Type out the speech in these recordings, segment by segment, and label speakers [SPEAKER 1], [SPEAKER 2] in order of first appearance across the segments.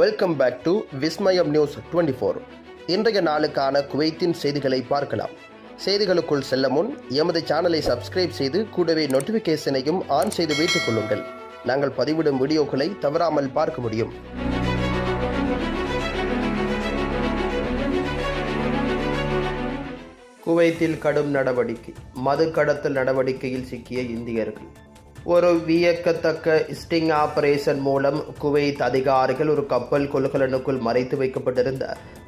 [SPEAKER 1] Welcome back to Vismayam news 24. இன்றைய நாளுக்கான குவைத்தின் செய்திகளை பார்க்கலாம். செய்திகளுக்குள் செல்ல முன் எமது சேனலை சப்ஸ்கிரைப் செய்து கூடவே நோட்டிஃபிகேஷனையும் ஆன் செய்து வைத்துக் கொள்ளுங்கள். நாங்கள் பதிவிடும் வீடியோக்களை தவறாமல் பார்க்க முடியும். குவைத்தில் கடும் நடவடிக்கை. மது கடத்தல் நடவடிக்கையில் சிக்கிய இந்தியர்கள். ஒரு வியக்கத்தக்க ஸ்டிங் ஆபரேஷன் மூலம் குவைத் அதிகாரிகள் ஒரு கப்பல் கொள்கலனுக்குள் மறைத்து வைக்கப்பட்டிருந்த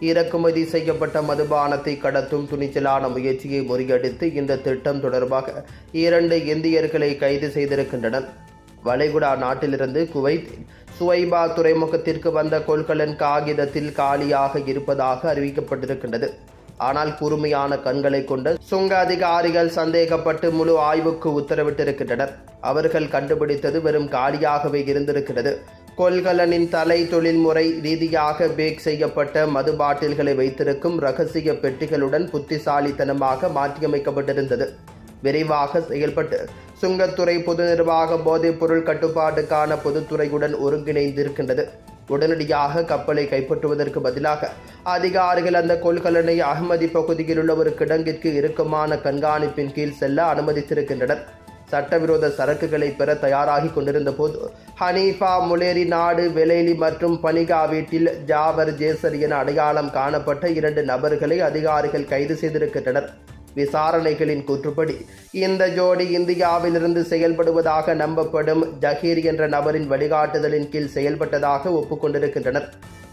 [SPEAKER 1] இறக்குமதி செய்யப்பட்ட மதுபானத்தை கடத்தும் துணிச்சலான முயற்சியை முறியடித்து இந்த திட்டம் தொடர்பாக 2 இந்தியர்களை கைது செய்திருக்கின்றனர். வளைகுடா நாட்டிலிருந்து குவைத்தின் சுவைபா துறைமுகத்திற்கு வந்த கொள்கலன் காகிதத்தில் காலியாக இருப்பதாக அறிவிக்கப்பட்டிருக்கின்றது. ஆனால் கூர்மையான கண்களை கொண்ட சுங்க அதிகாரிகள் சந்தேகப்பட்டு முழு ஆய்வுக்கு உத்தரவிட்டிருக்கின்றனர். அவர்கள் கண்டுபிடித்தது வெறும் காலியாகவே இருந்திருக்கிறது. கொள்கலனின் தலை தொழில்முறை ரீதியாக பேக் செய்யப்பட்ட மது பாட்டில்களை வைத்திருக்கும் இரகசிய பெட்டிகளுடன் புத்திசாலித்தனமாக மாற்றியமைக்கப்பட்டிருந்தது. விரைவாக செயல்பட்டு சுங்கத்துறை பொது நிர்வாக போதைப் பொருள் கட்டுப்பாட்டுக்கான பொதுத்துறையுடன் ஒருங்கிணைந்திருக்கின்றது. உடனடியாக கப்பலை கைப்பற்றுவதற்கு பதிலாக அதிகாரிகள் அந்த கொள்கலனை அகமதி பகுதியில் உள்ள ஒரு கிடங்கிற்கு இறுக்கமான கண்காணிப்பின் கீழ் செல்ல அனுமதித்திருக்கின்றனர். சட்டவிரோத சரக்குகளை பெற தயாராகி கொண்டிருந்த போது ஹனீஃபா முலேரி நாடு வெலேலி மற்றும் பனிகா வீட்டில் ஜாவர் ஜேசர் என அடையாளம் காணப்பட்ட 2 நபர்களை அதிகாரிகள் கைது செய்திருக்கின்றனர். விசாரணைகளின் கூற்றுப்படி இந்த ஜோடி இந்தியாவிலிருந்து செயல்படுவதாக நம்பப்படும் ஜஹீர் என்ற நபரின் வழிகாட்டுதலின் கீழ் செயல்பட்டதாக ஒப்புக்கொண்டிருக்கின்றனர்.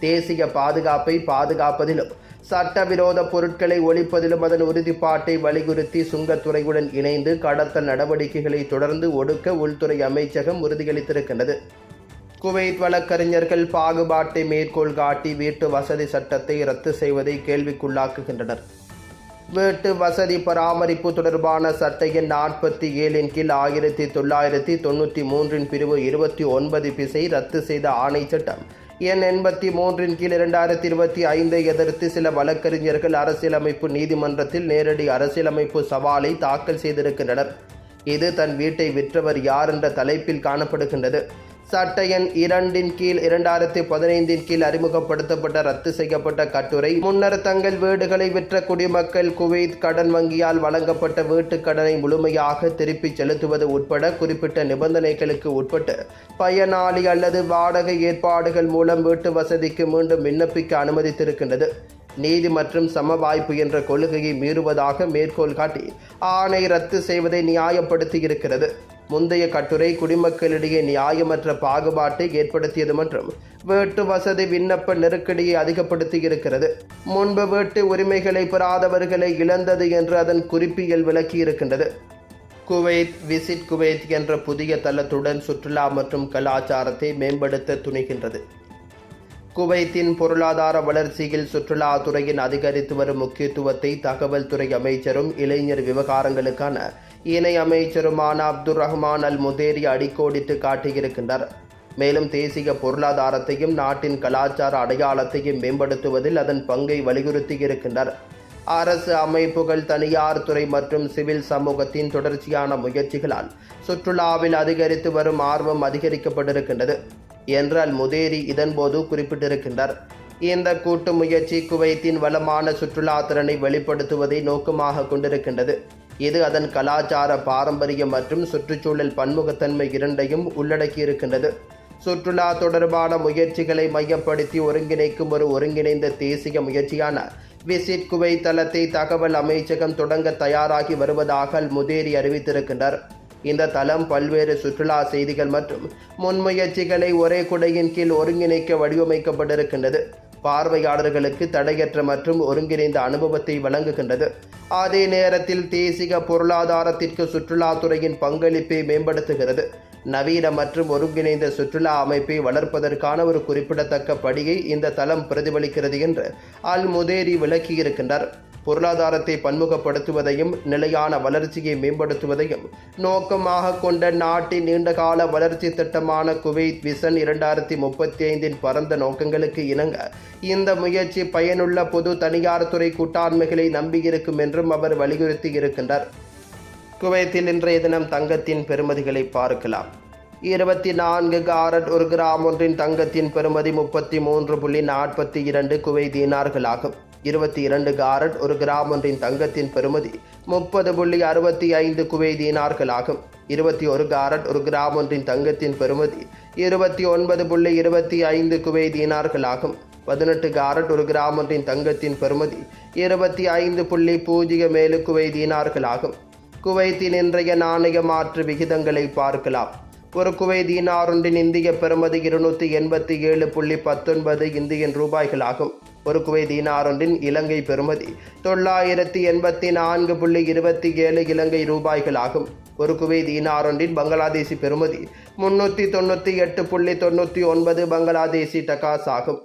[SPEAKER 1] தேசிய பாதுகாப்பை பாதுகாப்பதிலும் சட்டவிரோத பொருட்களை ஒழிப்பதிலும் அதன் உறுதிப்பாட்டை வலியுறுத்தி சுங்கத்துறையுடன் இணைந்து கடத்தல் நடவடிக்கைகளை தொடர்ந்து ஒடுக்க உள்துறை அமைச்சகம் உறுதியளித்திருக்கின்றது. குவைத் வழக்கறிஞர்கள் பாகுபாட்டை மேற்கோள் காட்டி வீட்டு வசதி சட்டத்தை ரத்து செய்வதை கேள்விக்குள்ளாக்குகின்றனர். வீட்டு வசதி பராமரிப்பு தொடர்பான சட்ட எண் 47 கீழ் 1993 பிரிவு 29 பிசை ரத்து செய்த ஆணை சட்டம் எண் 83 கீழ் 2025 எதிர்த்து சில வழக்கறிஞர்கள் அரசியலமைப்பு நீதிமன்றத்தில் நேரடி அரசியலமைப்பு சவாலை தாக்கல் செய்திருக்கின்றனர். இது தன் வீட்டை விற்றவர் யார் என்ற தலைப்பில் காணப்படுகின்றது. சட்ட எண் 2 கீழ் 2015 கீழ் அறிமுகப்படுத்தப்பட்ட ரத்து செய்யப்பட்ட கட்டுரை முன்னர் தங்கள் வீடுகளை விற்ற குடிமக்கள் குவைத் கடன் வங்கியால் வழங்கப்பட்ட வீட்டுக் கடனை முழுமையாக திருப்பிச் செலுத்துவது உட்பட குறிப்பிட்ட நிபந்தனைகளுக்கு உட்பட்டு பயனாளி அல்லது வாடகை ஏற்பாடுகள் மூலம் வீட்டு வசதிக்கு மீண்டும் விண்ணப்பிக்க அனுமதித்திருக்கின்றது. நீதி மற்றும் சம வாய்ப்பு என்ற கொள்கையை மீறுவதாக மேற்கோள் காட்டி ஆணை ரத்து செய்வதை நியாயப்படுத்தியிருக்கிறது. முந்தைய கட்டுரை குடிமக்களிடையே நியாயமற்ற பாகுபாட்டை ஏற்படுத்தியது மற்றும் வீட்டு வசதி விண்ணப்ப நெருக்கடியை அதிகப்படுத்தியிருக்கிறது. முன்பு வீட்டு உரிமைகளை பெறாதவர்களை இழந்தது என்று அதன் குறிப்பியல் விளக்கியிருக்கின்றது. குவைத் விசிட் குவைத் என்ற புதிய தளத்துடன் சுற்றுலா மற்றும் கலாச்சாரத்தை மேம்படுத்த துணிகின்றது. குவைத்தின் பொருளாதார வளர்ச்சியில் சுற்றுலாத்துறையின் அதிகரித்து வரும் முக்கியத்துவத்தை தகவல் துறை அமைச்சரும் இளைஞர் விவகாரங்களுக்கான இணை அமைச்சருமான அப்துல் ரஹ்மான் அல் முதேரி அடிக்கோடிட்டு காட்டியிருக்கின்றார். மேலும் தேசிய பொருளாதாரத்தையும் நாட்டின் கலாச்சார அடையாளத்தையும் மேம்படுத்துவதில் அதன் பங்கை வலியுறுத்தியிருக்கின்றார். அரசு அமைப்புகள், தனியார் துறை மற்றும் சிவில் சமூகத்தின் தொடர்ச்சியான முயற்சிகளால் சுற்றுலாவில் அதிகரித்து வரும் ஆர்வம் அதிகரிக்கப்பட்டிருக்கின்றது என்று அல் முதேரி இதன்போது குறிப்பிட்டிருக்கின்றார். இந்த கூட்டு முயற்சி குவைத்தின் வளமான சுற்றுலா திறனை வெளிப்படுத்துவதை நோக்கமாக கொண்டிருக்கின்றது. இது அதன் கலாச்சார பாரம்பரியம் மற்றும் சுற்றுச்சூழல் பன்முகத்தன்மை இரண்டையும் உள்ளடக்கியிருக்கின்றது. சுற்றுலா தொடர்பான முயற்சிகளை மையப்படுத்தி ஒருங்கிணைக்கும் ஒரு ஒருங்கிணைந்த தேசிய முயற்சியான விசிட் குவைத் தளத்தை தகவல் அமைச்சகம் தொடங்க தயாராகி வருவதாக அல் முதேரி அறிவித்திருக்கின்றார். இந்த தளம் பல்வேறு சுற்றுலா செய்திகள் மற்றும் முன்முயற்சிகளை ஒரே குடையின் கீழ் ஒருங்கிணைக்க வடிவமைக்கப்பட்டிருக்கின்றது. பார்வையாளர்களுக்கு தடையற்ற மற்றும் ஒருங்கிணைந்த அனுபவத்தை வழங்குகின்றது. அதே நேரத்தில் தேசிய பொருளாதாரத்திற்கு சுற்றுலாத்துறையின் பங்களிப்பை மேம்படுத்துகிறது. நவீன மற்றும் ஒருங்கிணைந்த சுற்றுலா அமைப்பை வளர்ப்பதற்கான ஒரு குறிப்பிடத்தக்க படியை இந்த தளம் பிரதிபலிக்கிறது என்று அல் முதேரி விளக்கியிருக்கின்றார். பொருளாதாரத்தை பன்முகப்படுத்துவதையும் நிலையான வளர்ச்சியை மேம்படுத்துவதையும் நோக்கமாக கொண்ட நாட்டின் நீண்டகால வளர்ச்சி திட்டமான குவைத் விஷன் 2035 பரந்த நோக்கங்களுக்கு இணங்க இந்த முயற்சி பயனுள்ள பொது தனியார் துறை கூட்டாண்மைகளை நம்பியிருக்கும் என்றும் அவர் வலியுறுத்தி இருக்கின்றார். குவைத்தில் இன்றைய தினம் தங்கத்தின் பெறுமதிகளை பார்க்கலாம். 24 காரட் ஒரு கிராம் ஒன்றின் தங்கத்தின் பெறுமதி 33.42 குவைத் தீனார்களாகும். 22 காரட் ஒரு கிராம் ஒன்றின் தங்கத்தின் பெறுமதி 30.65 குவைத் தீனார்களாகும். 21 காரட் ஒரு கிராம் ஒன்றின் தங்கத்தின் பெறுமதி 29.25 குவைத் தீனார்களாகும். 18 காரட் ஒரு கிராம் ஒன்றின் தங்கத்தின் பெறுமதி 25.07 குவைத் தீனார்களாகும். குவைத்தின் இன்றைய நாணய மாற்று விகிதங்களை பார்க்கலாம். ஒரு குவைத் தீனார் ஒன்றின் இந்திய பெறுமதி 287.19 இந்தியன் ரூபாய்களாகும். ஒரு குவைத் தீனார் ஒன்றின் இலங்கை பெறுமதி 984.27 இலங்கை ரூபாய்களாகும். ஒரு குவைத் தீனார் ஒன்றின் பங்களாதேசி பெறுமதி 398.99 பங்களாதேசி டகாஸ் ஆகும்.